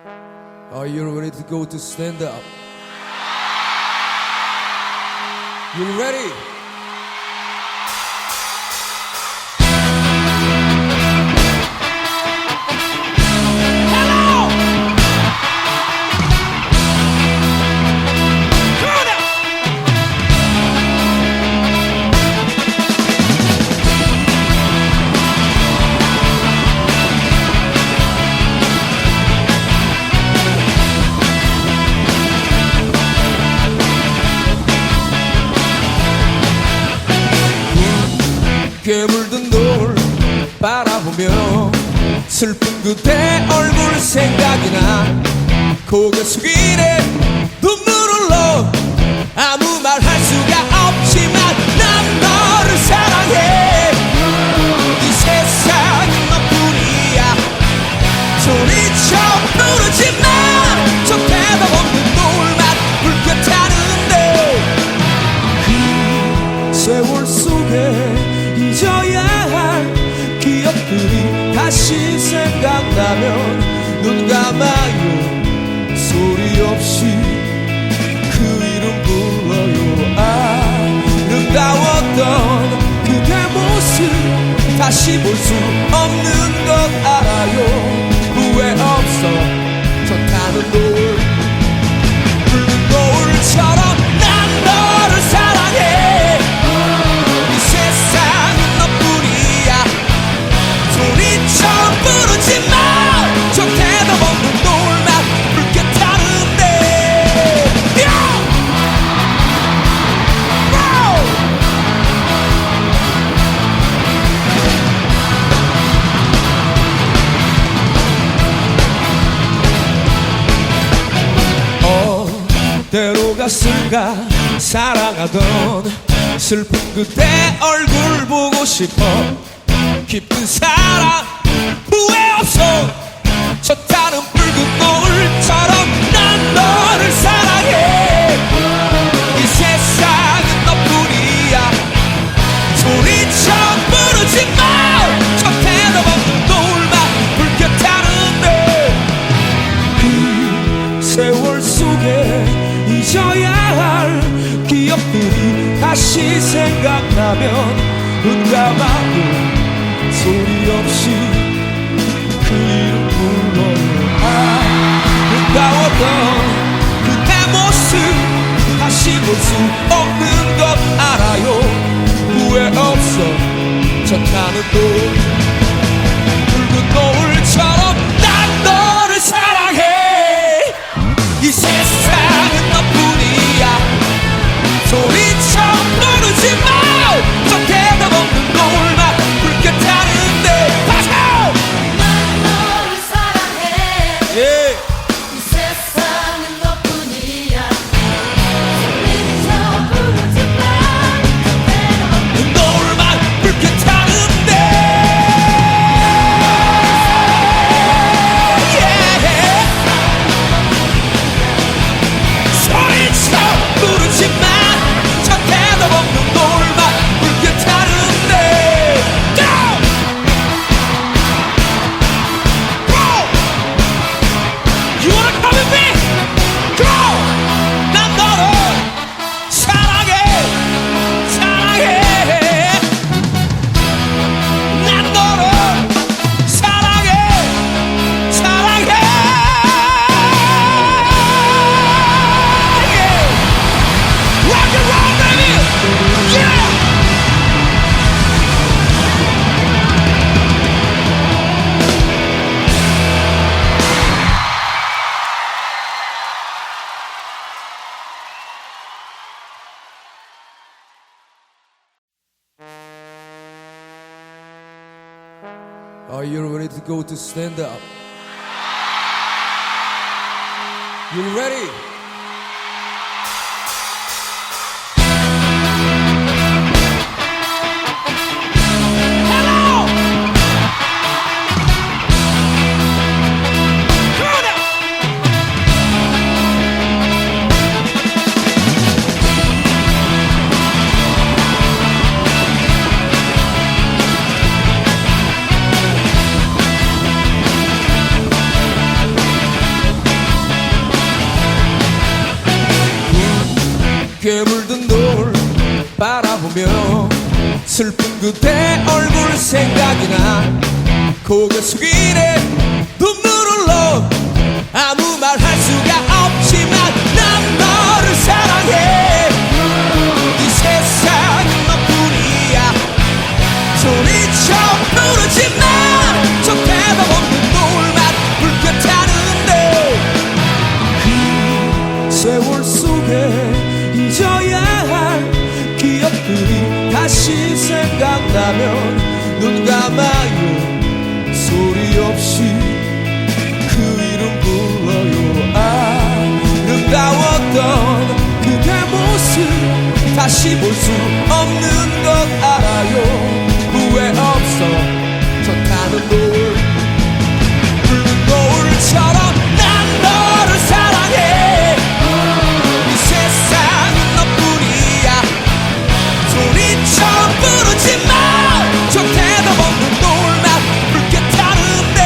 Are you ready to go to stand up? You ready? 물든 노을 바라보며 슬픈 그대 얼굴 생각이 나 고개 숙이네 눈물을 흘러 아무 말 할 수가 없지만 난 너를 사랑해 이 세상은 너뿐이야 소리쳐 부르지만 저 대답 없는 노을만 불켜타는데 그 세월 속에 잊어야 할 기억들이 다시 생각나면 눈 감아요 소리 없이 그 이름 불러요 아름다웠던 그대 모습 다시 볼 수 없는 것 알아요 후회 없어 저 타는 노을 붉은 노을처럼 난 너를 사랑해 이 세상은 너뿐이야 소리쳐 부르지만 저 대답 없는 노을만 붉게 타는데 어디로 갔을까 사랑하던 슬픈 그대 얼굴 보고 싶어 깊은 사랑 후회 없어 저 타는 붉은 노을처럼 난 너를 사랑해 이 세상은 너뿐이야 소리쳐 부르지만 저 대답 없는 노을만 불켜타는데 그 세월 속에 잊어야 할 기억들이 다시 생각나면 눈 감아도 소리 없이 그 이름 불러요 아름다웠던 그대 모습 다시 볼 수 없는 것 알아요 후회 없어 저 타는 노을 붉은 노을처럼 난 너를 사랑해 이 세상은 너뿐이야 소리쳐 부르지만 저 대답 없는 노을만 불켜타는데 파서 난 너를 사랑해 예. 이 세상은 너뿐이야 소리쳐 부르지만 저 대답 없는 노을만 불켜타는데 yeah. 소리쳐 부르지만 저 대답 없는 노을만 불켜타는데 You wanna come with me? Go! 난 너를 사랑해 사랑해 난 너를 사랑해 사랑해 yeah. Rock and roll baby yeah. Are you ready to go to stand up? You ready? Hello! Come on now! 물든 노을 바라보며 슬픈 그대 얼굴 생각이 나 고개 숙이네 눈물을 넣어 아무 말 할 수가 없지만 난 너를 사랑해 이 세상은 너뿐이야 소리쳐 부르지만 저 대답 없는 노을만 불볕하는데 그 세월 속에 잊어야 할 기억들이 다시 생각나면 눈 감아요 소리 없이 그 이름 불러요 아름다웠던 그대 모습 다시 볼 수 없는 것 알아요 후회 없어 저 타는 노을 붉은 노을처럼 난 너를 사랑해 이 세상은 너뿐이야 소리쳐 부르지만 저 대답 없는 노을만 붉게 타는데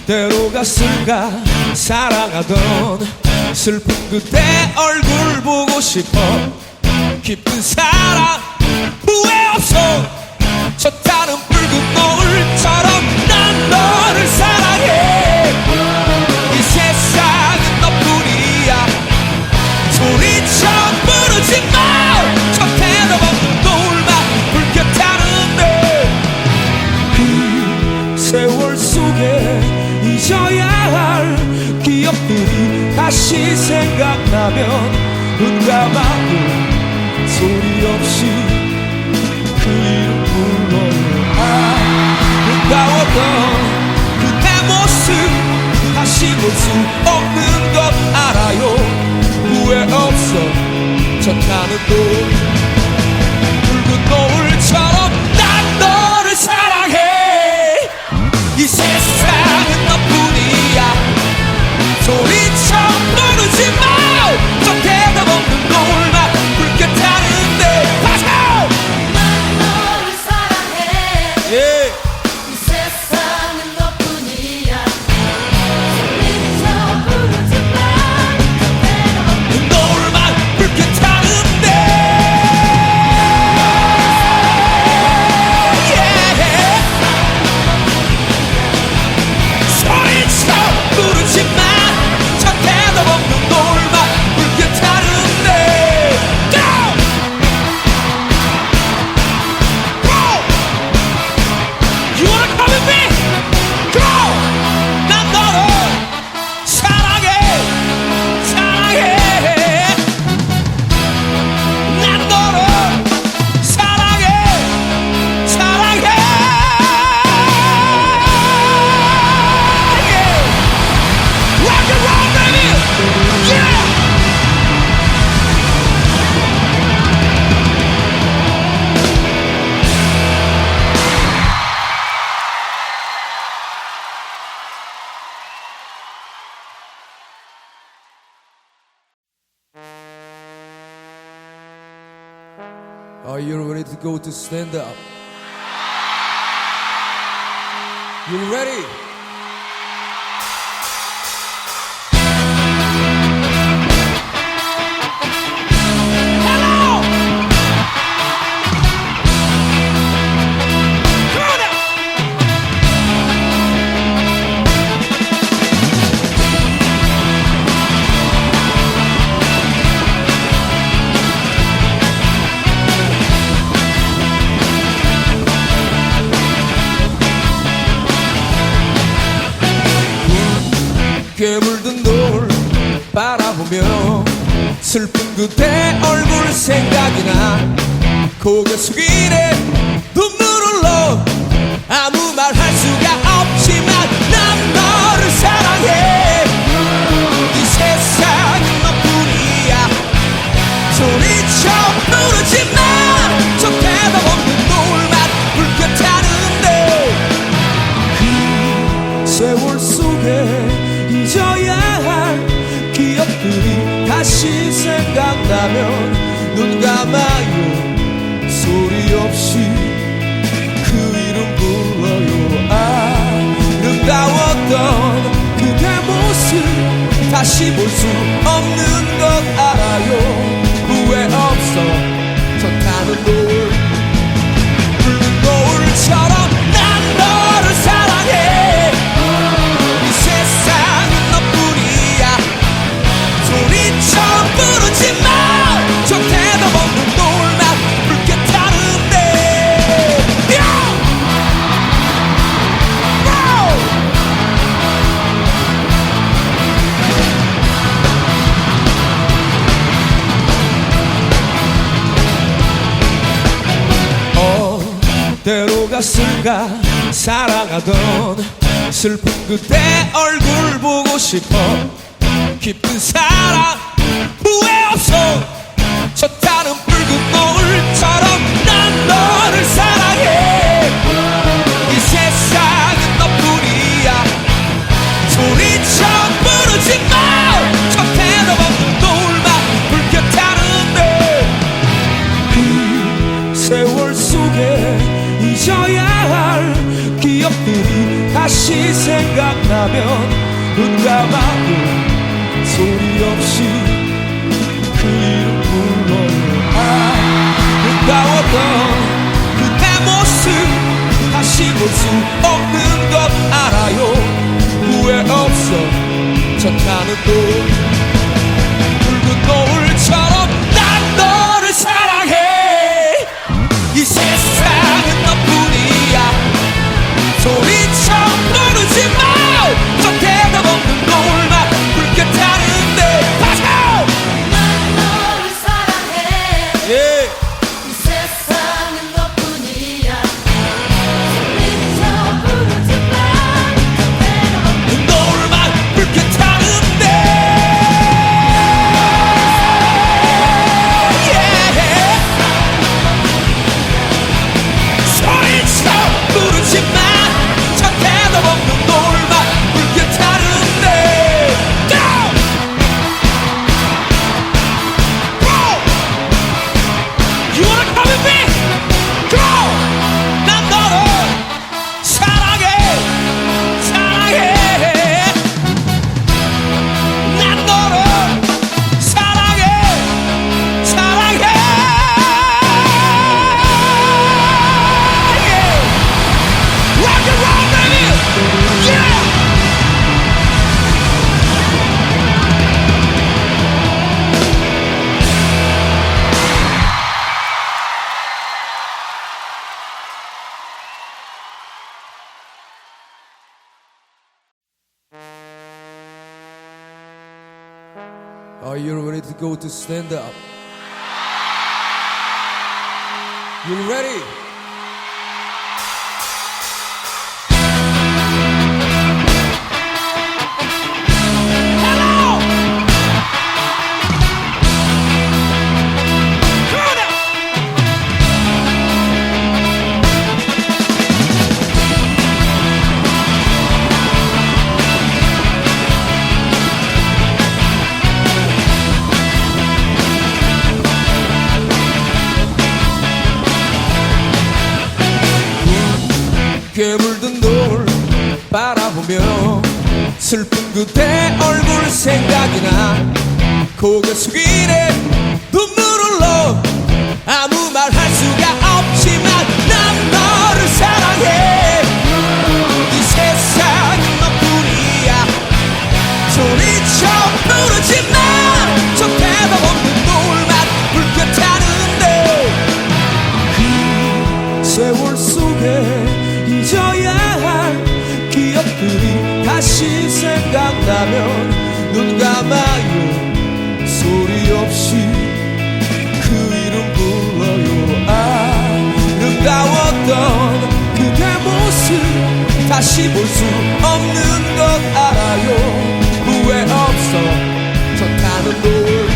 어디로 갔을까 사랑하던 슬픈 그대 얼굴 보고 싶어 깊은 사랑 후회 없어 저 타는 붉은 노을처럼 난 너를 사랑해 이 세상은 너뿐이야 소리쳐 부르지만 저 대답 없는 노을만 불켜타는데 그 세월 속에 잊어야 할 기억들이 다시 생각나면 눈 감아도 소리 없이 그 이름 불러요 아름다웠던 그대 모습 다시 볼 수 없는 것 알아요 후회 없어 저 타는 노을 붉은 노을처럼 난 너를 사랑해 이 세상은 너뿐이야 소리쳐 부르지만 저 대답 없는 노을만 불켜타는데 다시 난 너를 사랑해 예. 이 세상은 너뿐이야 소리쳐 부르지만 그대가 없는 노을만 불켜타는데 yeah. 소리쳐 부르지만 저 대답 없는 노을만 불켜타는데 Go! Go! You wanna come with me? Go! 난 너를 사랑해 사랑해 난 너를 사랑해 사랑해 Rock and roll baby Yeah Are you ready to go to stand up? You ready? Hello! Come on now! 물든 노을 바라보며 슬픈 그대 얼굴 생각이 나 고개 숙이네 눈물을 넣어 아무 말 할 수가 없지만 난 너를 사랑해 이 세상은 너뿐이야 소리쳐 부르지만 저 대답 없는 노을만 불켜타는데 그 세월 속에 잊어야 할 기억들이 다시 생각 생각나면 눈 감아요. 소리 없이 그 이름 불러요. 아름다웠던 그대 모습 다시 볼 수 없는 것 알아요. 후회 없어 저 타는 노을 붉은 노을처럼 난 너를 사랑해. 이 세상은 너뿐이야. 소리쳐 부르지 마. 저 대답 없는 노을만 붉게 타는데. 어디로 갔을까 사랑하던 슬픈 그대 얼굴 보고 싶어. 깊은 사랑 후회 없어 저 타는 붉은 노을처럼 난 너를 사랑해. 이 세상은 너뿐이야. 소리쳐 부르지 마. 저 대답 없는 노을만 붉게 타는데. 그 세월 속에 잊어야 할 기억들이 다시 생각나면 눈 감아도 소리 없이 그 이름 불러요. 아름다웠던 그대 모습 다시 볼 수 없는 것 알아요. 후회 없어 저 타는 노을 붉은 노을처럼 난 너를 사랑해. 이 세상은 너뿐이야. 소리쳐 부르지 마. 저 대답 없는 노을만 붉게 타는데. 난 너를 사랑해. 예. 이 세상은 너뿐이야. 소리쳐 부르지 마. 대답 없는 노을만 붉게 타는데. 예. 소리쳐 부르지 마. 저 대답 없는 노을만 붉게 타는데. Go! You wanna come with me? Go! 난 너를 사랑해. 사랑해. 난 너를 사랑해. 사랑해. Yeah. Rock and roll, baby. Yeah. Are you ready to go to stand up? You ready? Hello! Come on now! 붉게 물든 노을 바라보며 슬픈 그대 얼굴 생각이 나. 고개 숙이네 눈물을 흘러 아무 말 할 수가 없지만 난 너를 사랑해. 이 세상은 너뿐이야. 소리쳐 부르지 마. 저 대답 없는 노을만 붉게 타는데. 그 세월 속에 잊어야 할 기억들이 다시 생각나면 눈 감아요. 소리 없이 그 이름 불러요. 아름다웠던 그대 모습 다시 볼 수 없는 것 알아요. 후회 없어 저 타는 노을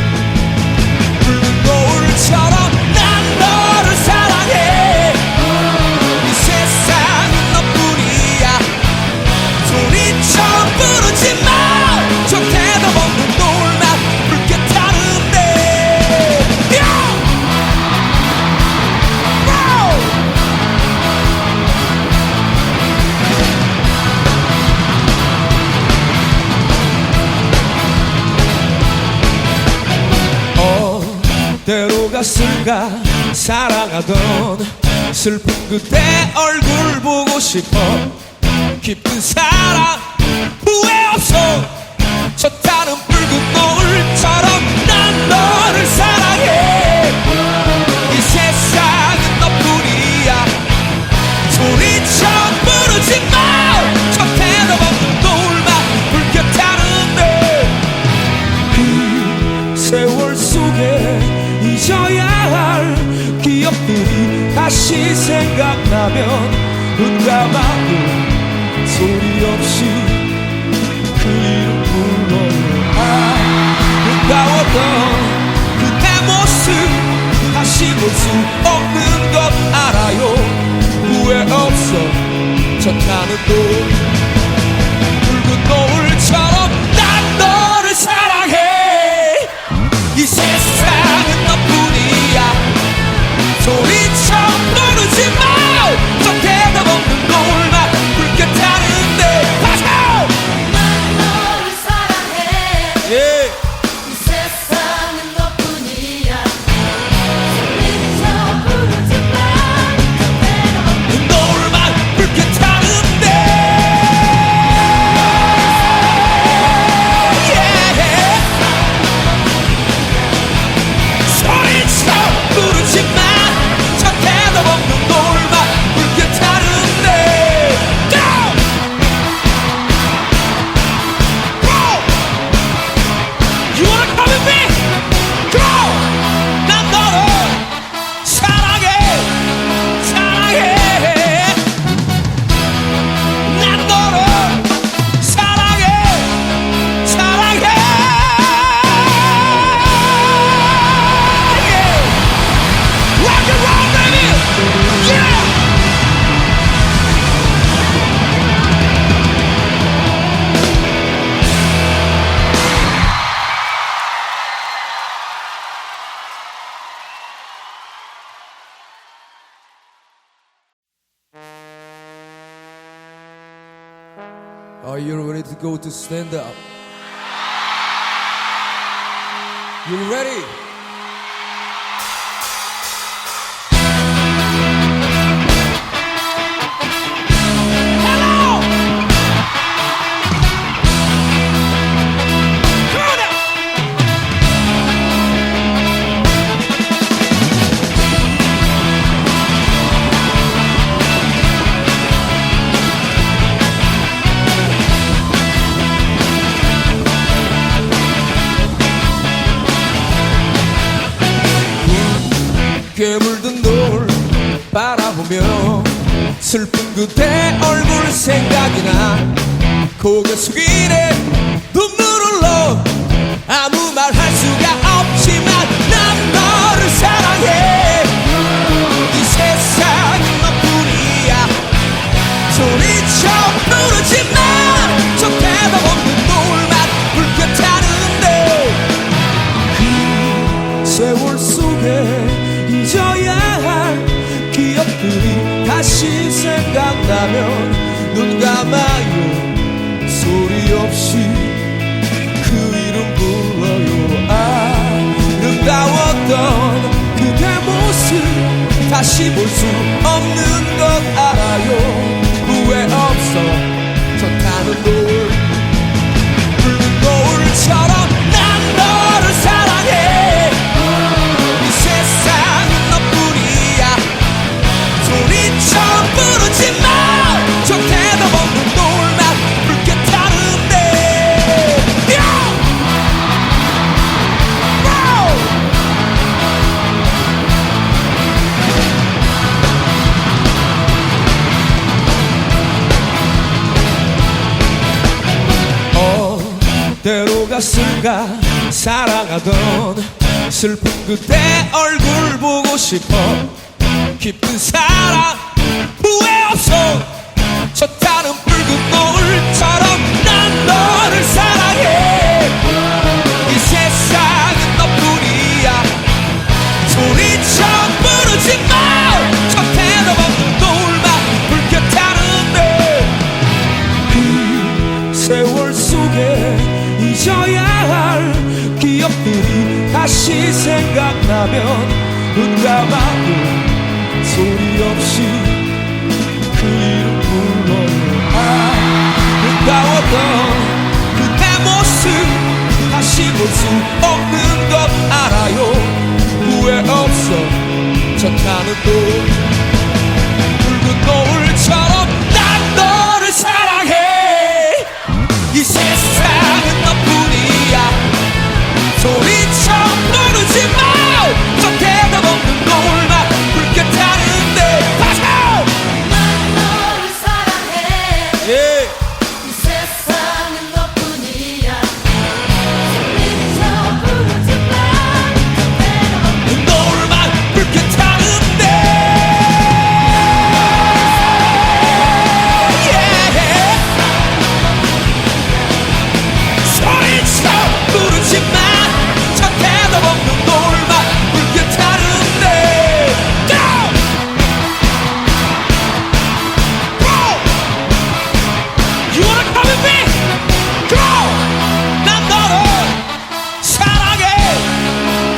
붉은 노을처럼 난 너를 사랑해. 이 세상은 너뿐이야. 소리쳐 부르지 마. 저 대답 없는 노을만 붉게 타는데. 갔을까 사랑하던 슬픈 그대 얼굴 보고 싶어 깊은 사랑 후회 없어 젖타는 붉은 노을처럼 난 너를 사랑해 이 세상은 너뿐이야 소리쳐 부르지마 저 대답 없는 노을만 불켜타는데 그 세월 속에 잊어야 할 기억들이 다시 생각나면 눈 감아도 소리 없이 그 이름 불러요 아름다웠던 그대 모습 다시 볼 수 없는 것 알아요 후회 없어 젖나는 노을 붉은 노을처럼 난 너를 사랑해 이 세상은 너뿐이야 소리쳐 부르지마 저 대답 없는 노을만 불켜타는데 다시 난 너를 사랑해 예. 이 세상은 너뿐이야 소리쳐 부르지마 그대가 없는 노을만 불켜타는데 yeah. 소리쳐 부르지마 저 대답 없는 노을만 불켜타는데 Go! Go! You wanna come with me? Go! 난 너를 사랑해 사랑해 난 너를 사랑해 사랑해 yeah. Rock and roll baby yeah. Are you ready to go to stand up? You ready? Hello! Come on now! 괴물든 노을 바라보며 슬픈 그대 얼굴 생각이 나 고개 숙이네 눈물을 흘러 아무 말 할 수가 없지만 난 너를 사랑해 이 세상은 너뿐이야 소리쳐 부르지만 저 대답 없는 노을만 불켜타는데 그 세월 속에 잊어야 할 기억들이 다시 생각나면 눈 감아요 소리 없이 그 이름 불러요 아름다웠던 그대 모습 다시 볼 수 없는 것 알아요 후회 없어 저 타는 노을 붉은 노을처럼 난 너를 사랑해 이 세상은 너뿐이야 소리쳐 부르지마 저 대답 없는 노을만 불켜타는데 yeah! Wow! 어디로 갔을까 사랑하던 슬픈 그대 얼굴 보고 싶어 깊은 사랑 후회 없어 젖타는 붉은 노을처럼 난 너를 사랑해 이 세상은 너뿐이야 소리쳐 부르지마 저 대답 없는 노을만 불켜타는데 그 세월 속에 잊어야 할 기억들이 다시 생각나면 눈 감아도 소리 없이 그 이름 불러요. 아름다웠던 그대 모습 다시 볼 수 없는 것 알아요. 후회 없어 저 타는 돌 붉은 노을처럼 난 너를 사랑해. 이 세상은 너뿐이야. 소리쳐 부르지 마. 저 대답 없는 노을만 붉게 타는데 파서 난 너를 사랑해 예. 이 세상은 너뿐이야 소리쳐 부르지 마 노을만 붉게 타는데 소리쳐 부르지 마. 저 대답 없는 노을만 붉게 타는데 Go! You wanna come with me? Go! 난 너를 사랑해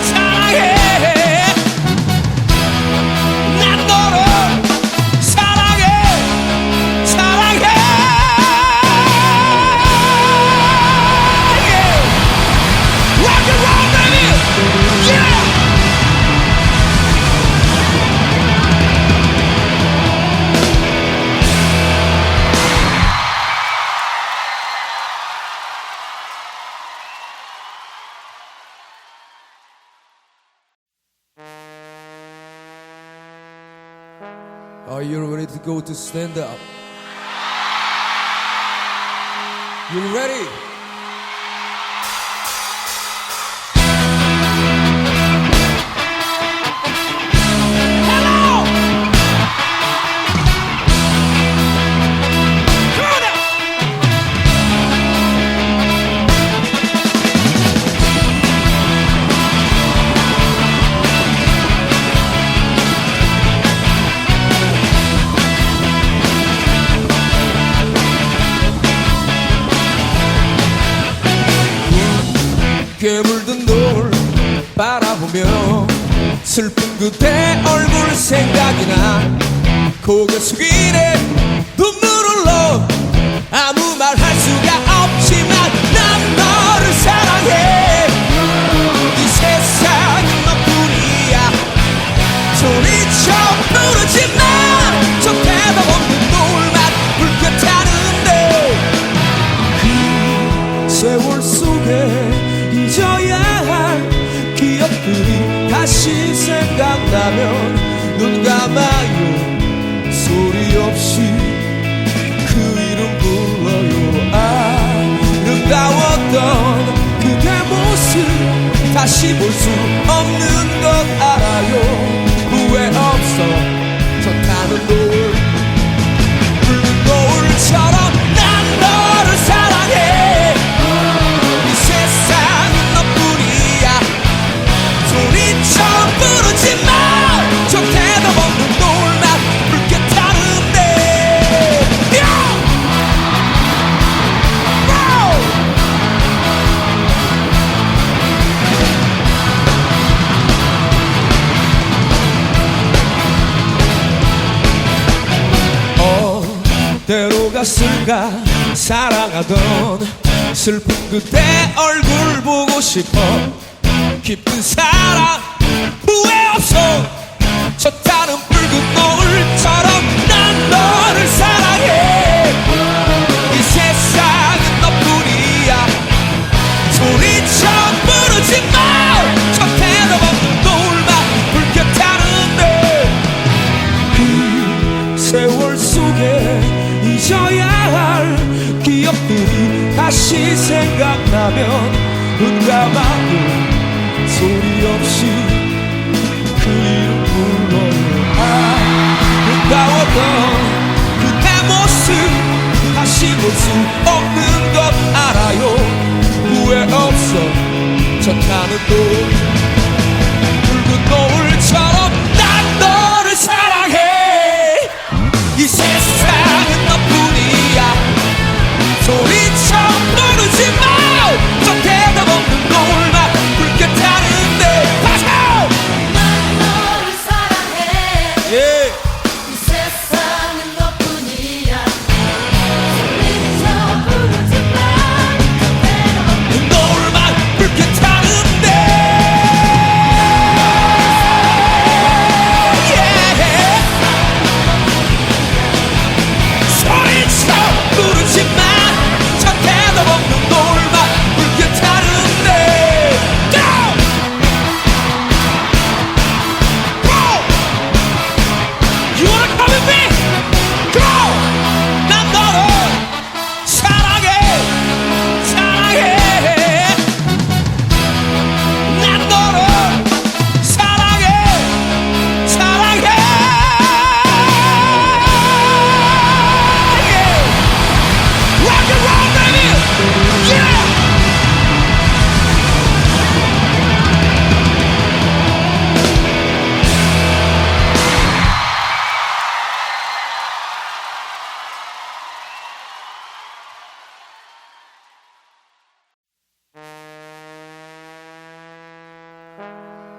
사랑해. 난 너를 사랑해 사랑해. Rock and roll, baby! Yeah! Are you ready to go to stand up? You ready? Hello! Come on now! 붉게 물든 노을 바라보며 슬픈 그대 얼굴 생각이 나. 고개 숙이네 눈물을 흘러 아무 말 할 수가 없지만 난 너를 사랑해. 이 세상은 너뿐이야. 소리쳐 부르지 마. 저 대답 없는 노을만 붉게 타는데 그 세월 속에 잊어야 할 기억들이 다시 생각나면 눈 감아요. 소리 없이 그 이름 불러요. 아름다웠던 그대 모습 다시 볼 수 없는 것 알아요. 후회 없어 저 타는 노을 붉은 노을처럼 난 너를 사랑해. 이 세상은 너뿐이야. 소리쳐 부르지 마. 저 대답 없는 노을만 붉게 타는데 어디로 갔을까. 사랑하던 슬픈 그대 얼굴 보고 싶어. 깊은 사랑 후회 없어 저 타는 붉은 노을처럼 난 너를 사랑해. 이 세상은 너뿐이야. 소리쳐 부르지 마. 저 대답 없는 노을만 붉게 타는데 그 세월 속에 잊어야 할 기억들이 다시 생각나면 눈 감아도 소리 없이 그 이름 불러요. 아름다웠던 그대 모습 다시 볼 수 없는 것 알아요. 후회 없어 저 타는 돌 붉은 노을처럼 난 너를 사랑해. 이 세상은 너뿐이야. 소리쳐 부르지 마. 저 대답 없는 노을만 붉게 타는데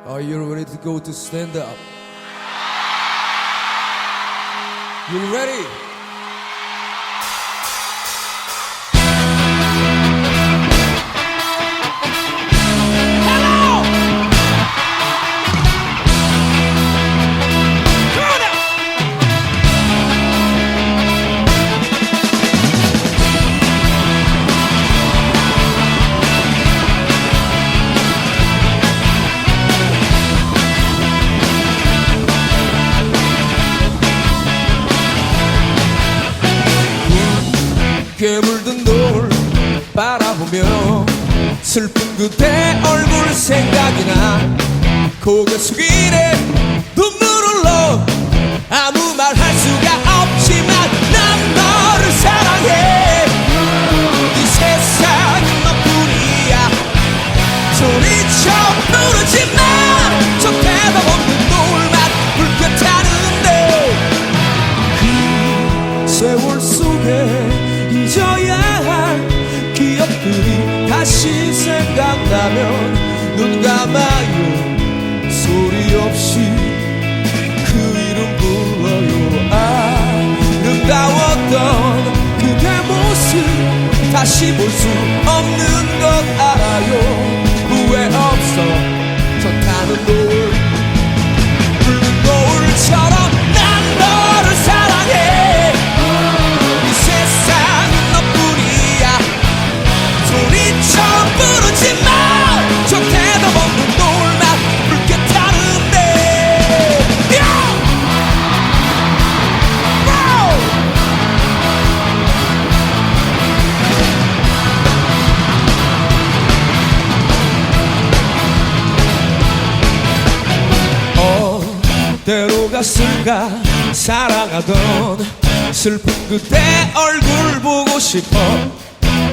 Are you ready to go to stand up? You ready? 괴물든 노을 바라보며 슬픈 그대 얼굴 생각이 나 고개 숙이네 눈물을 흘러 아무 말 할 수가 없지만 난 너를 사랑해 이 세상은 너뿐이야 소리쳐 부르지만 저 대답 없는 노을만 불편하는데 그 세월 속에 잊어야 할 기억들이 다시 생각나면 눈 감아요 소리 없이 그 이름 불러요 아름다웠던 그대 모습 다시 볼 수 없는 것 알아요 후회 없어 저 타는 노을 붉은 노을처럼 난 너를 사랑해 이 세상은 너뿐이야 소리쳐 부르지만 저 대답 없는 노을만 붉게 타는데 어디로 갔을까 사랑하던 슬픈 그대 얼굴 보고 싶어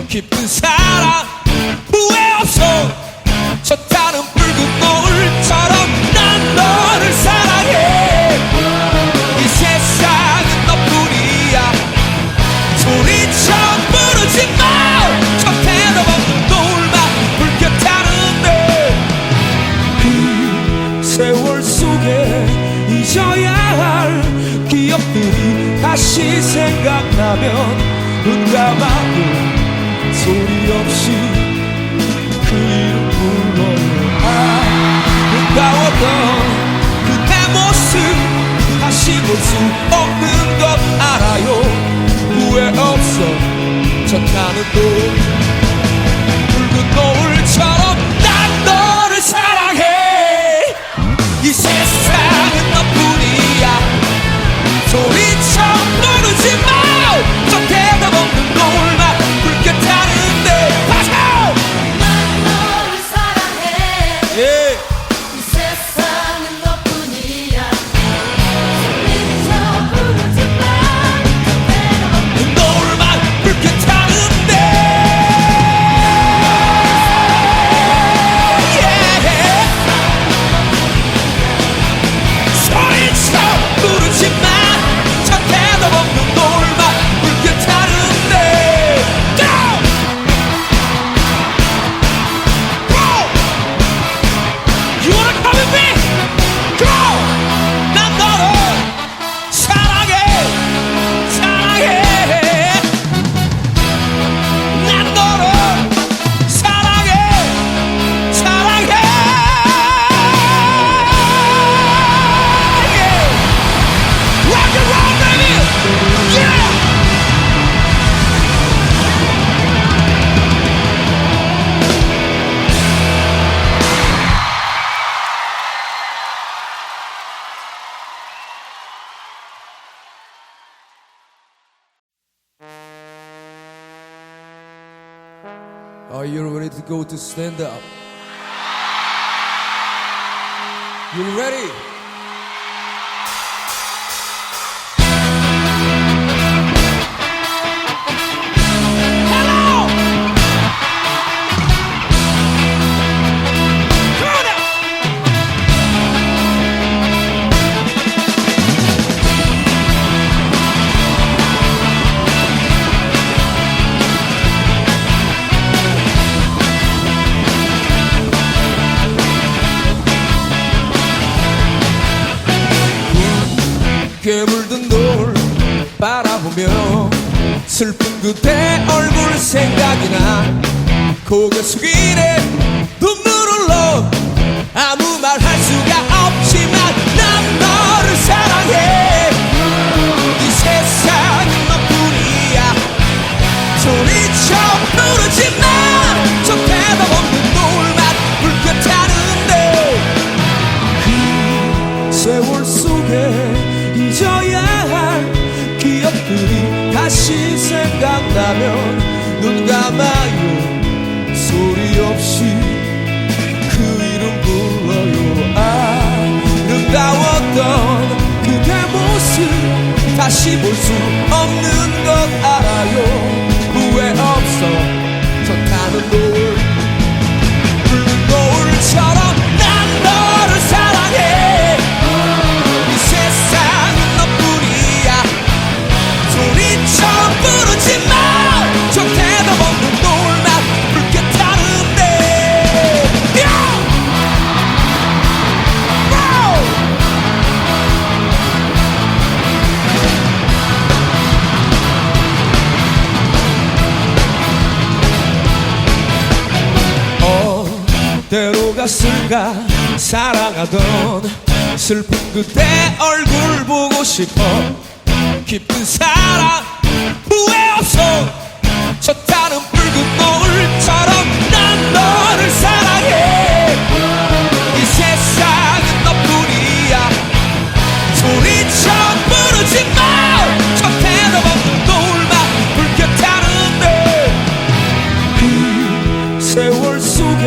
깊은 사랑 후회 없어 저 타는 붉은 노을처럼 난 너를 사랑해 이 세상은 너뿐이야 소리쳐 부르지만 저 대답 없는 노을만 붉게 타는데 그 세월 속에 잊어야 할 기억들이 다시 생각나면 눈 감아도 소리 없이 그 이름 불러요 아름다웠던 그대 모습 다시 볼 수 없는 것 알아요 후회 없어 저 타는 노을 붉은 노을처럼 난 너를 사랑해 이 세상은 너뿐이야 소리쳐 부르지만 저 대답 없는 노을만 붉게 타는데 파서 난 너를 사랑해 예. 이 세상은 너뿐이야 소리쳐 부르지만 저 대답 없는 노을만 붉게 타는데 yeah. 소리쳐 부르지만 저 대답 없는 노을만 붉게 타는데 Go! Go! You wanna come with me? Go! 난 너를 사랑해 사랑해 난 너를 사랑해 사랑해 yeah. Rock and roll baby yeah Are you ready to go to stand up? You ready? Hello! Come on now! 슬픈 그대 얼굴 생각이 나 고개 숙이네 눈물을 흘러 아무 말 할 수가 없지만 난 너를 사랑해 이 세상은 너뿐이야 소리쳐 부르지만 저 대답 없는 노을만 불볕하는데 그 세월 속에 잊어야 할 기억들이 다시 생각나면 눈 감아요 소리 없이 그 이름 불러요 아름다웠던 그대 모습 다시 볼 수 없는 것 알아요 후회 없어 저 타는 노을 붉은 노을처럼 난 너를 사랑해 이 세상은 너뿐이야 소리쳐 부르지만 저 대답 없는 노을만 붉게 타는데 어디로 갔을까 사랑하던 슬픈 그대 얼굴 보고 싶어 깊은 사랑 후회 없어 저 타는 붉은 노을처럼 난 너를 사랑해 이 세상은 너뿐이야 소리쳐 부르지만 저 대답 없는 노을만 불켜타는데 그 세월 속에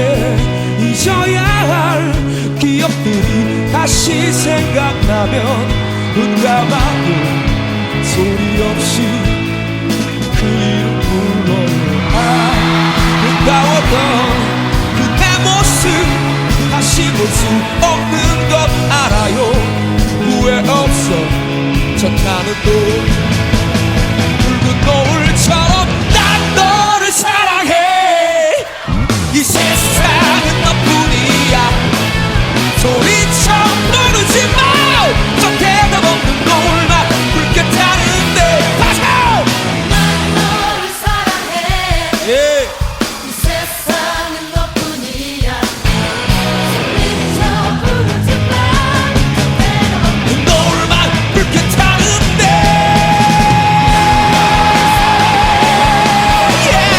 잊어야 할 기억들이 다시 생각나면 눈 감아도 소리 없이 그 이름 불러요 아름다웠던 그대 모습 다시 볼 수 없는 것 알아요 후회 없어 저 타는 노을 붉은 노을처럼 난 너를 사랑해 이 세상은 너뿐이야 소리쳐 부르지만 저 대답 없는 노을만 붉게 타는데 다시 난 너를 사랑해 예. 이 세상은 너뿐이야 소리쳐 부르지만 그대로 없는 노을만 붉게 타는데 yeah.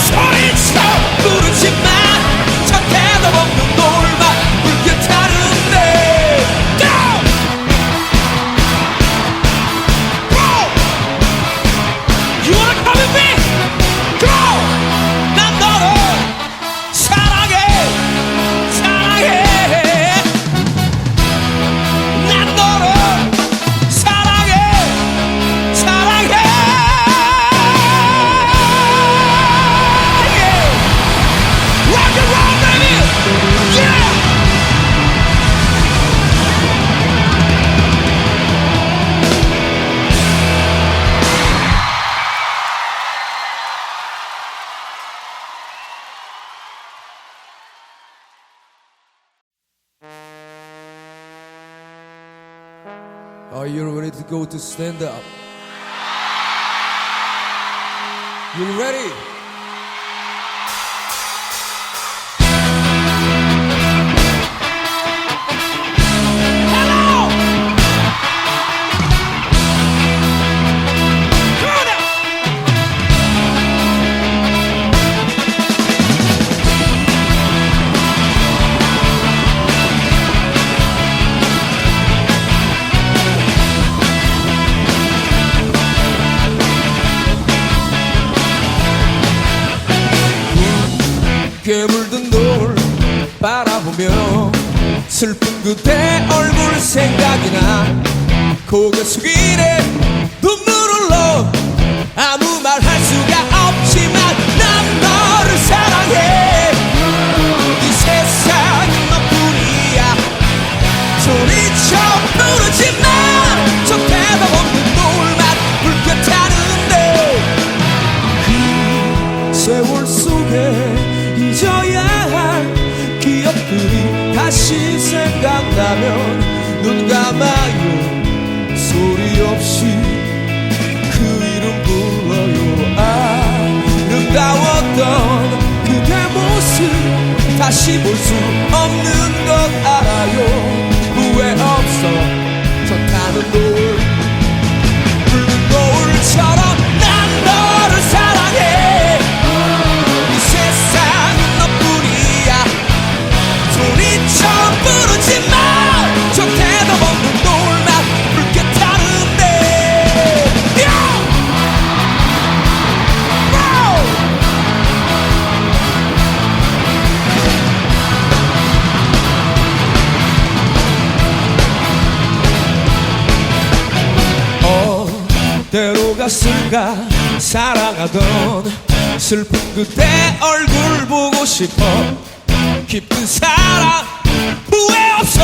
소리쳐 부르지만 저 대답 없는 노을만 붉게 타는데 Go! Go! You wanna come with me? Go! 난 너를 사랑해 사랑해 난 너를 사랑해 사랑해 yeah. Rock and roll baby yeah. Are you ready to go to stand up? You ready? Hello! Come on now! 붉게 물든 노을 바라보며 슬픈 그대 얼굴 생각이 나 고개 숙이네 눈물을 흘러 아무 말 할 수가 없지만 난 너를 사랑해 이 세상은 너뿐이야 소리쳐 부르지만 저 대답 없는 노을만 불켜타는데 그 세월 속에 잊어야 할 기억들이 다시 생각나면 눈 감아요 소리 없이 다시 볼 수 없는 것 알아요. 후회 없어 저 타는 노을 붉은 노을처럼 난 너를 사랑해. 이 세상은 너뿐이야. 소리쳐 부르지 마. 저 대답 없는 노을만 붉게 타는데 어디로 갔을까. 사랑하던 슬픈 그대 얼굴 보고 싶어. 깊은 사랑 후회 없어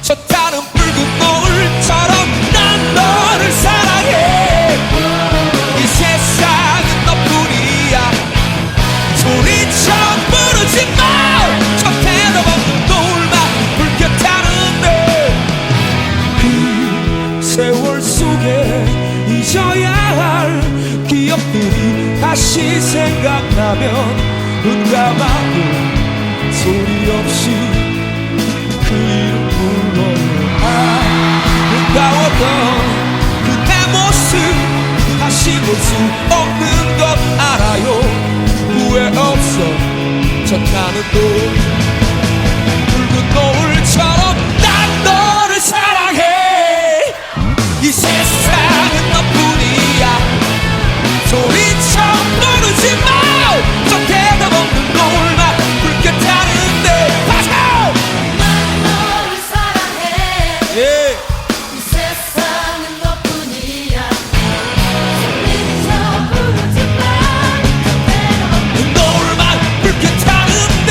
저 타는 붉은 노을처럼 난 너를 사랑해. 이 세상은 너뿐이야. 소리쳐 부르지 마. 저 대답 없는 노을만 붉게 타는데 그 세월 속에 잊어야 할 기억들이 다시 생각나면 눈 감아도 소리 없이 그 이름 불러요. 아름다웠던 그대 모습 다시 볼 수 없는 것 알아요. 후회 없어 저 타는 노을 붉은 노을처럼 난 너를 사랑해. 이 세상은 너뿐이야. 소리쳐 부르지 마. 저 대답 없는 노을만 붉게 타는데 난 너를 사랑해. 예. 이 세상은 너뿐이야. 소리쳐 부르지 마. 대답 없는 노을만 붉게 타는데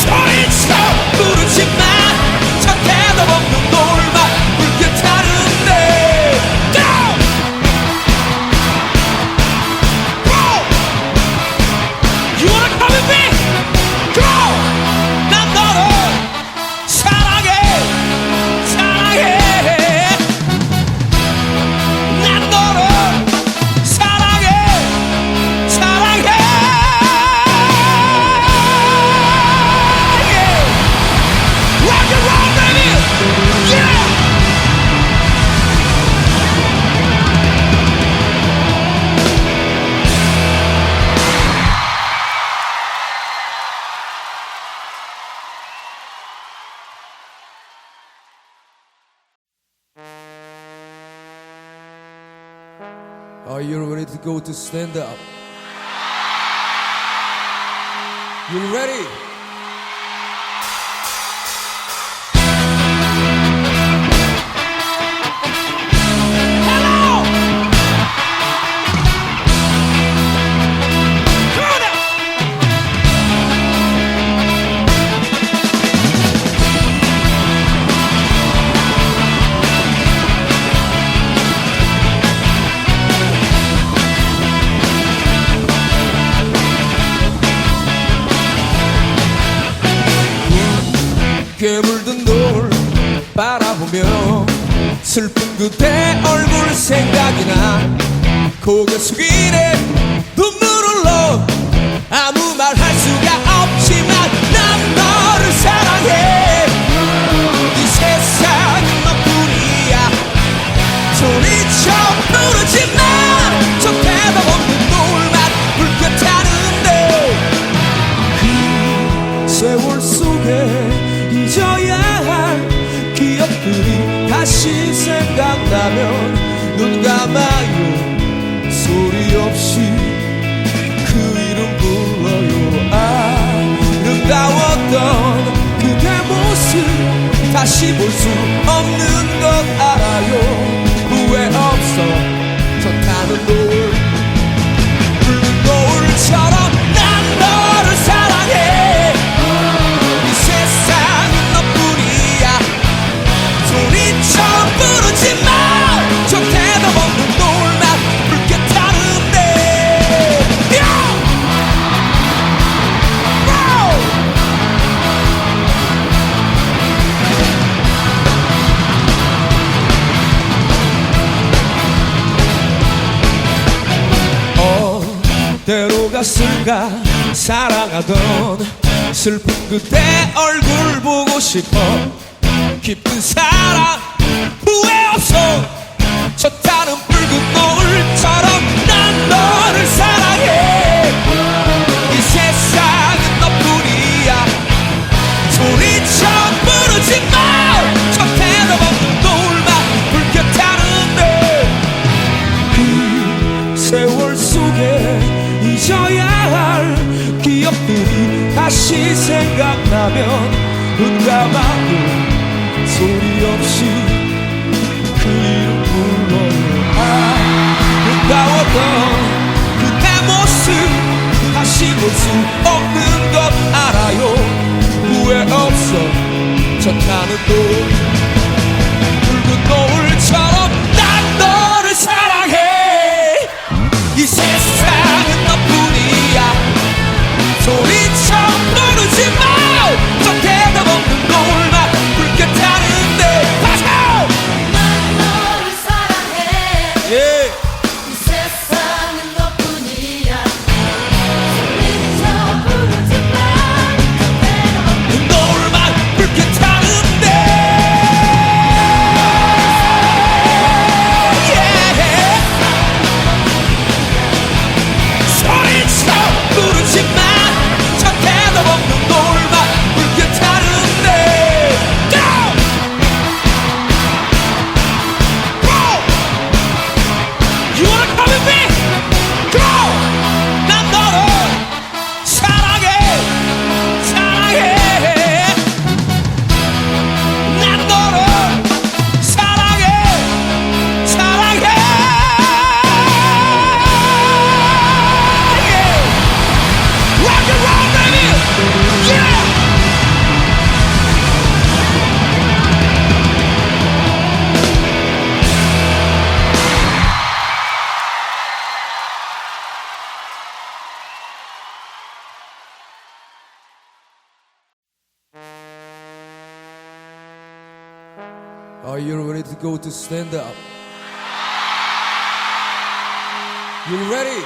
소리쳐 부르지 마. 저 대답 없는 노을만 붉게 타는데 You wanna come with me? Go! 난 너를 사랑해. 사랑해. 난 너를 사랑해. 사랑해. Yeah. Rock and roll, baby. Yeah. Are you ready to go to stand up? You ready? Hello! Come on now! 붉게 물든 노을 바라보며 슬픈 그대 얼굴 생각이 나. 고개 숙이네 눈물을 흘러 아무 말 할 수가 없지만 난 너를 사랑해. 이 세상은 너뿐이야. 소리쳐 부르지 마. 저 대답 없는 노을만 붉게 타는데 그 세월 속에 잊어야 할 기억들이 다시 생각나면 눈 감아요. 소리 없이 그 이름 불러요. 아름다웠던 그대 모습 다시 볼 수 없는 것 알아요. 후회 없어 저 타는 노을 붉은 노을처럼 난 너를 사랑해. 이 세상은 너뿐이야. 소리쳐 부르지 마. 저 대답 없는 노을만 붉게 타는데 순간 사랑하던 슬픈 그대 얼굴 보고 싶어. 깊은 사랑 후회 없어. 저 타는 붉은 노을처럼 난 너를 사랑해. 이 세상은 너뿐이야. 소리쳐 부르지 마. 저 대답 없는 노을만 불켜타는데 그 세월 속에 잊어야 할 기억들이 다시 생각나면 눈 감아도 소리 없이 그 이름 불러요. 아름다웠던 그대 모습 다시 볼 수 없는 것 알아요. 후회 없어. 저 타는 노을 붉은 노을처럼 난 너를 사랑해. 이 세상은 너뿐이야. 소리쳐 부르지 마. 저 대답 없는 노을만 불켜타는데 파서 난 너를 사랑해. 예. 이 세상은 너뿐이야. 소리쳐 부르지 마. 그대로 없는 노을만 불켜타는데 yeah. 소리쳐 부르지 마. 저 대답 없는 노을만 불켜타는데 Go! Go! You wanna come with me? Go! 난 너를 사랑해. 사랑해. 난 너를 사랑해. 사랑해. Yeah. Rock and roll, baby. Yeah. Are you ready to go to stand up? You ready?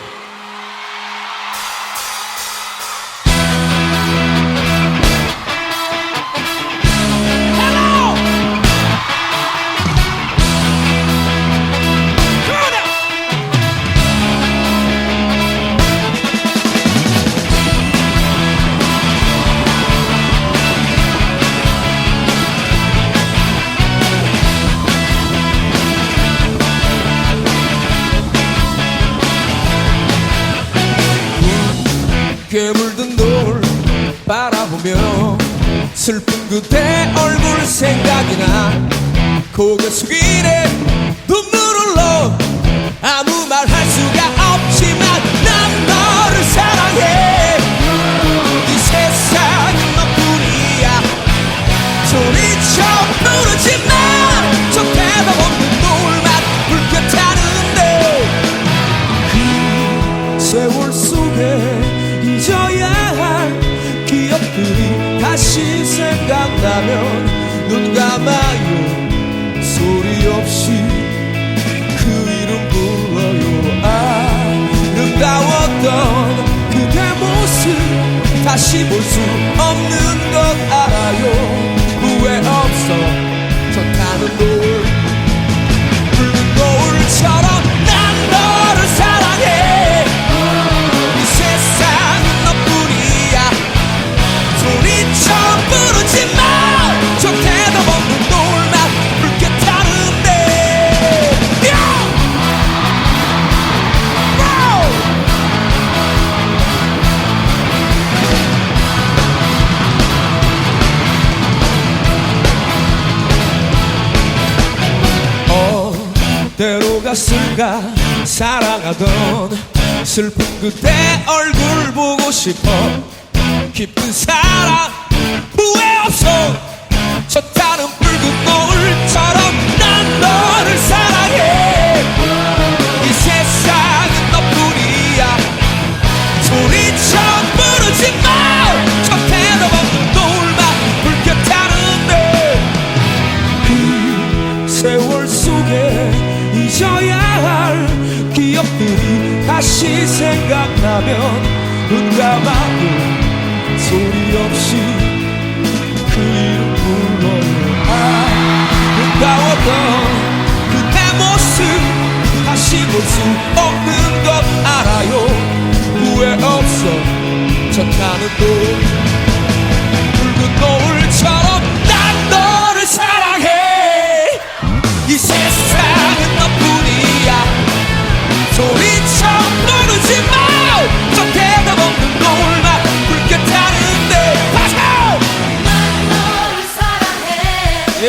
Hello! Come on now! 깊게 물든 노을 바라보며 슬픈 그대 얼굴 생각이 나. 고개 숙이네 눈물 흘러. 아무 말 할 수가 없지만 난 너를 사랑해. 이 세상은 너뿐이야. 소리쳐 부르지 마. 저 대답 없는 노을만 불켜타는데 그 세월 속에 잊어야 할 기억들이 다시 생각나면 눈 감아요. 소리 없이 그 이름 불러요. 아름다웠던 그대 모습 다시 볼 수 없는 것 알아요. 후회 없어. 저 타는 노을 붉은 노을처럼 난 너를 사랑해. 이 세상은 너뿐이야. 소리쳐 부르지 마. 저 대답 없는 노을만 불켜타는데 yeah! Wow! 어디로 갔을까 사랑하던 슬픈 그대 얼굴 보고 싶어. 깊은 사랑 후회 없어. 저 타는 붉은 노을처럼 난 너를 사랑해. 이 세상은 너뿐이야. 소리쳐 부르지 마. 저 대답 없는 노을만 불켜타는데 그 세월 속에 잊어야 할 기억들이 다시 생각나면 눈 감아도 소리 없이 그 이름 불러요. 아름다웠던 그대 모습 다시 볼 수 없는 것 알아요. 후회 없어 저 타는 돌 붉은 노을처럼 난 너를 사랑해. 이 세상은 너뿐이야. 소리쳐 부르지 마. 저 대답없는 노을만 붉게 타는데 파서 난 너를 사랑해. 예.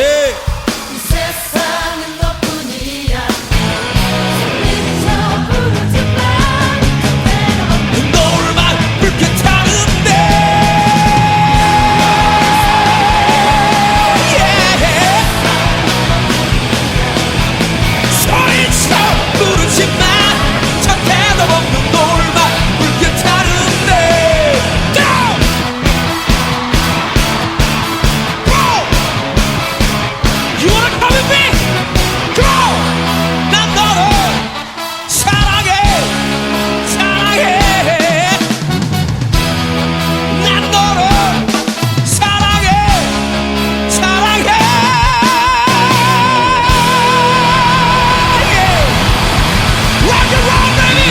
이 세상은 너뿐이야. 소리쳐 부르지 마. 대답없는 노을만 붉게 타는데 yeah. 소리쳐 부르지 마. 저 대답없는 노을만 붉게 타는데 Go! Go! You wanna come with me? Go! 난 너를 사랑해. 사랑해. 난 너를 사랑해. 사랑해. Rock and roll, baby.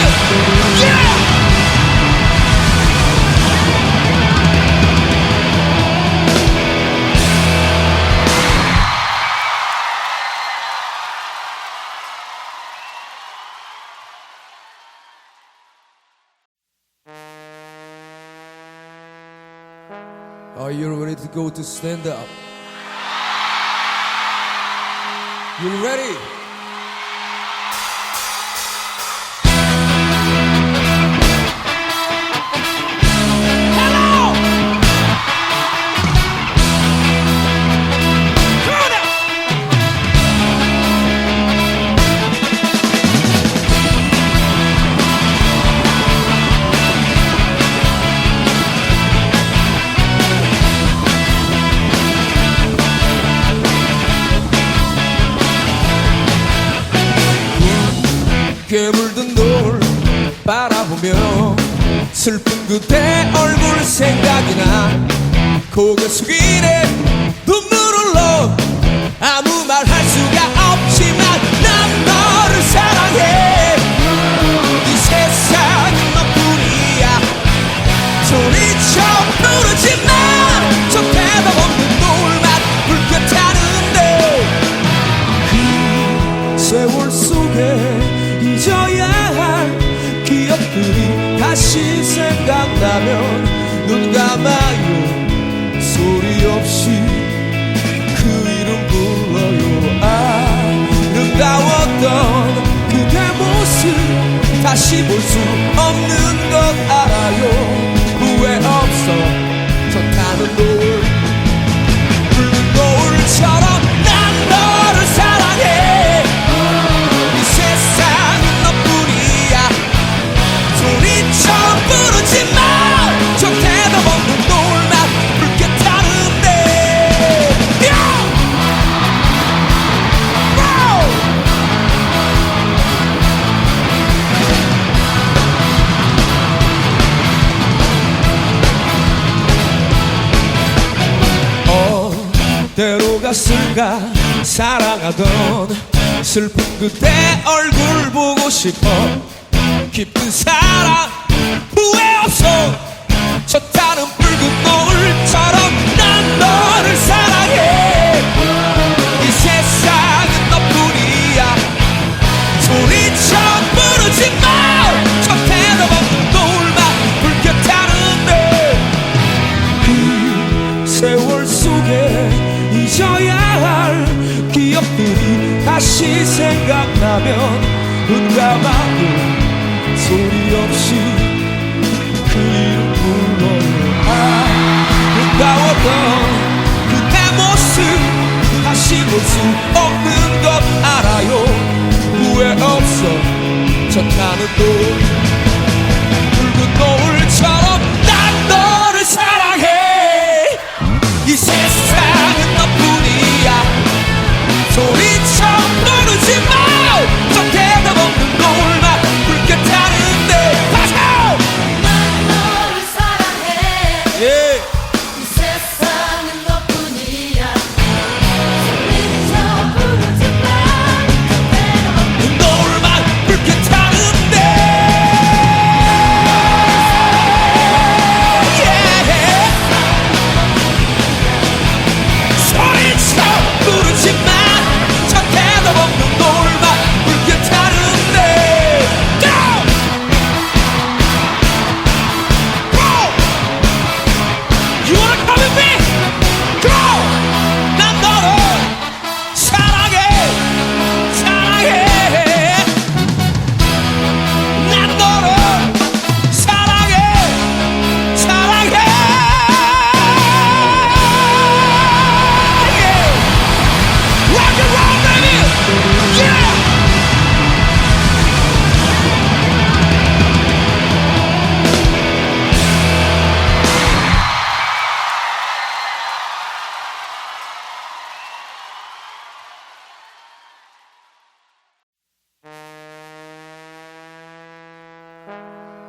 Yeah. Are you ready to go to stand up? You ready? Hello! Come on now! 붉게 물든 노을 바라보며 슬픈 그대 얼굴 생각이 나. 고개 숙이네 눈물 흘러 아무 말 할 수가 없지만 난 너를 사랑해. 이 세상은 너뿐이야. 소리쳐 부르지 마. 저 대답 없는 노을만 붉게 타는데 그 세월 속에 잊어야 할 기억들이 다시 생각나면 눈 감아요. 소리 없이 그 이름 불러요. 아름다웠던 그대 모습 다시 볼 수 없는 것 알아요. 후회 없어 저 타는 노을 붉은 노을처럼 난 너를 사랑해. 이 세상은 너뿐이야. 소리쳐 부르지 마. 저 대답 없는 노을만 붉게 타는데 yeah! 어디로 갔을까 사랑하던 슬픈 그대 얼굴 보고 싶어. 깊은 사랑 후회 없어 저 타는 붉은 노을처럼 난 너를 사랑해. 이 세상은 너뿐이야. 소리쳐 부르지 마. 저 대답 없는 노을만 붉게 타는데 그 세월 속에 잊어야 할 기억들이 다시 생각나면 눈 감아도 소리 없이 그 이름 불러요. 아름다웠던 그대 모습 다시 볼 수 없는 것 알아요. 후회 없어 저 타는 돌 붉은 노을처럼 난 너를 사랑해. 이 세상은 너뿐이야. 소리쳐 부르지 마. 저 대답 없는 노을만 붉게 타는데 파서 난 너를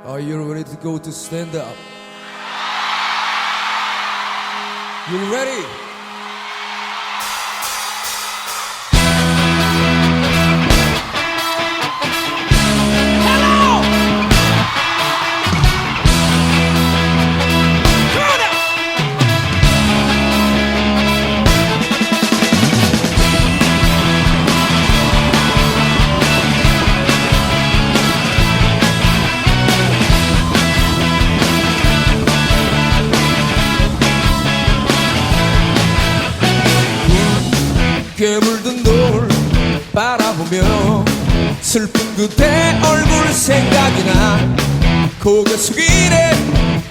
Are you ready to go to stand up? You ready? Hello! Come on now! 붉게 물든 노을 바라보며 슬픈 그대 얼굴 생각이 나 고개 숙이네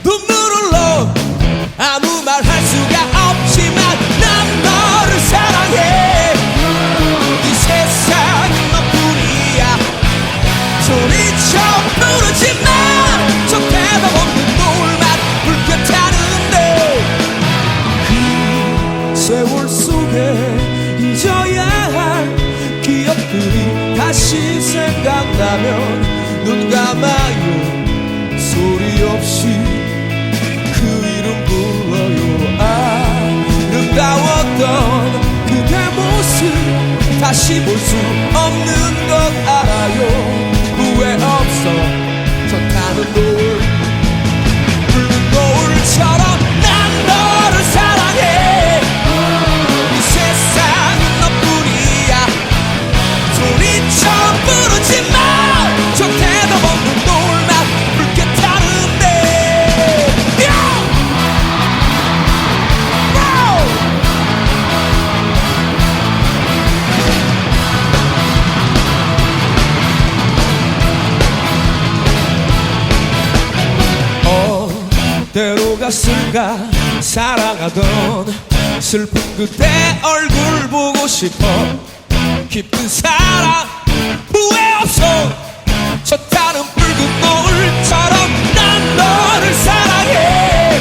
눈물을 흘러 아무 말 할 수가 없지만 난 너를 사랑해 이 세상은 너뿐이야 소리쳐 부르지만 저 대답 없는 노을만 불켜타는데 그 세월 속에 잊어야 할 기억들이 다시 생각나면 눈 감아요 소리 없이 그 이름 불러요 아름다웠던 그대 모습 다시 볼 수 없는 것 알아요 후회 없어 저 타는 노을 붉은 노을처럼 난 너를 사랑해 이 세상은 너뿐이야 소리쳐 부르지만 저 대답 없는 노을만 붉게 타는데 어디로 갔을까 사랑하던 슬픈 그대 얼굴 보고 싶어 깊은 사랑 후회 없어 저 타는 붉은 노을처럼 난 너를 사랑해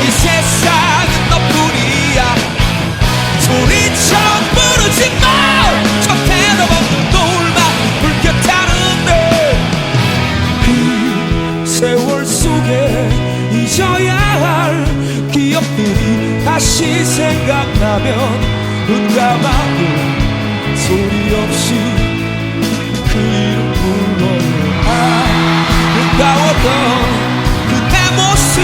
이 세상은 너뿐이야 소리쳐 부르지만 저 대답 없는 노을만 불켜타는데 그 세월 속에 잊어야 할 기억들이 다시 생각나면 눈 감아도 소리 없이 그 이름 불러요 아름다웠던 그대 모습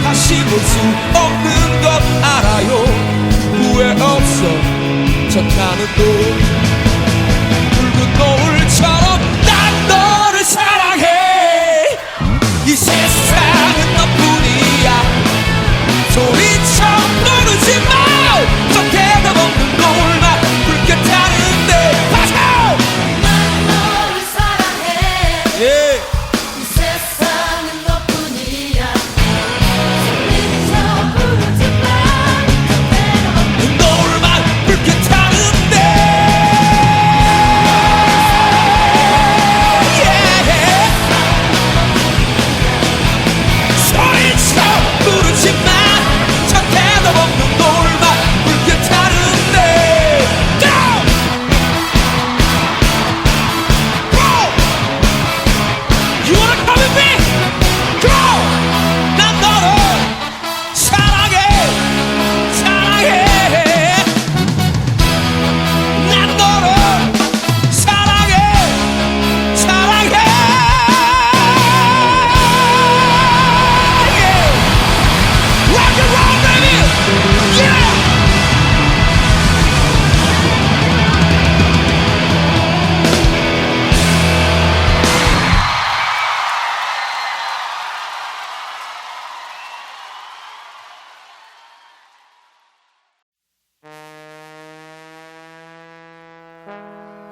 다시 볼 수 없는 것 알아요 후회 없어 저 타는 노을 붉은 노을처럼 난 너를 사랑해 이 세상은 너뿐이야 소리쳐 부르지만 저 대답 없는 노을만 불켜타는데 난 너를 사랑해 예. 이 세상은 너뿐이야 소리쳐 부르지만 그대가 없는 노을만 불켜타는데 소리쳐 부르지만 저 대답 없는 노을만 불켜타는데 Go! You wanna come with me? Go! 난 너를 사랑해 사랑해 난 너를 사랑해 사랑해 Rock and roll, baby! Yeah!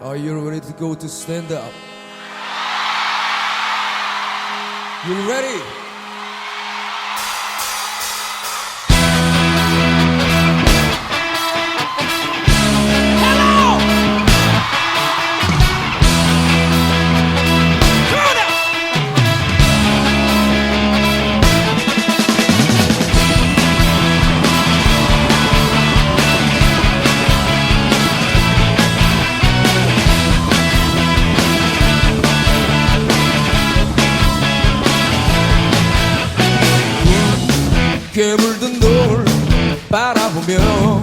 Are you ready to go to stand up? You ready? Hello! Come on now! 바라보며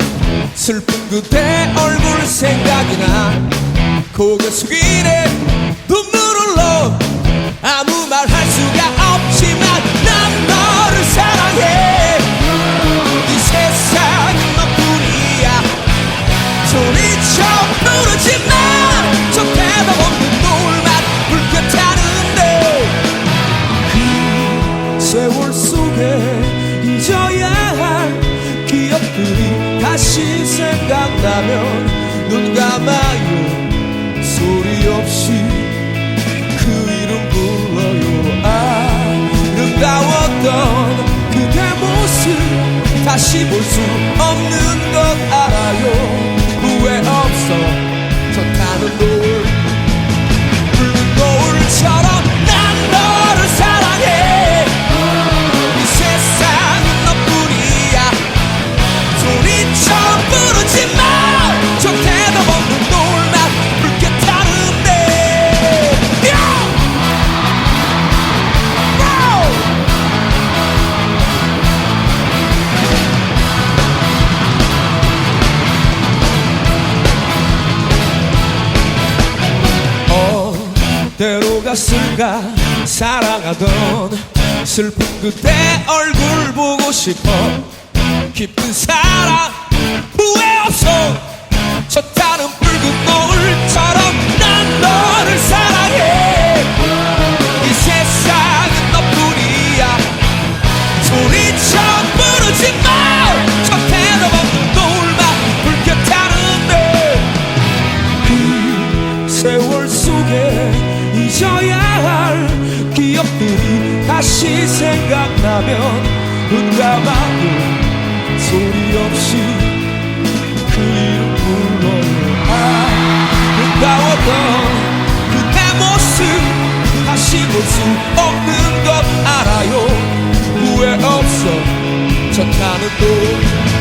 슬픈 그대 얼굴 생각이 나 고개 숙이네 눈물을 흘러 아무 말 할 수가 없지만 난 너를 사랑해 이 세상은 너뿐이야 소리쳐 부르지만 저 대답 없는 노을만 불켜타는데 그 세월 속에 잊어야 할 기억들이 다시 생각나면 눈 감아요 소리 없이 그 이름 불러요 아름다웠던 그대 모습 다시 볼 수 없는 것 알아요 후회 없어 저 타는 노을 붉은 노을처럼 난 너를 사랑해 이 세상은 너뿐이야 소리쳐 부르지만 저 대답 없는 노을만 붉게 타는데 어디로 갔을까 사랑하던 슬픈 그대 얼굴 보고 싶어 깊은 사랑 후회 없어 저 타는 붉은 노을처럼 난 너를 사랑해 이 세상은 너뿐이야 소리쳐 부르지만 저 대답 없는 노을만 불켜타는데 그 세월 속에 잊어야 할 기억들이 다시 생각나면 눈 감아도 소리 없이 그 이름 불러요 아름다웠던 그대 모습 다시 볼 수 없는 것 알아요 후회 없어 저 타는 노을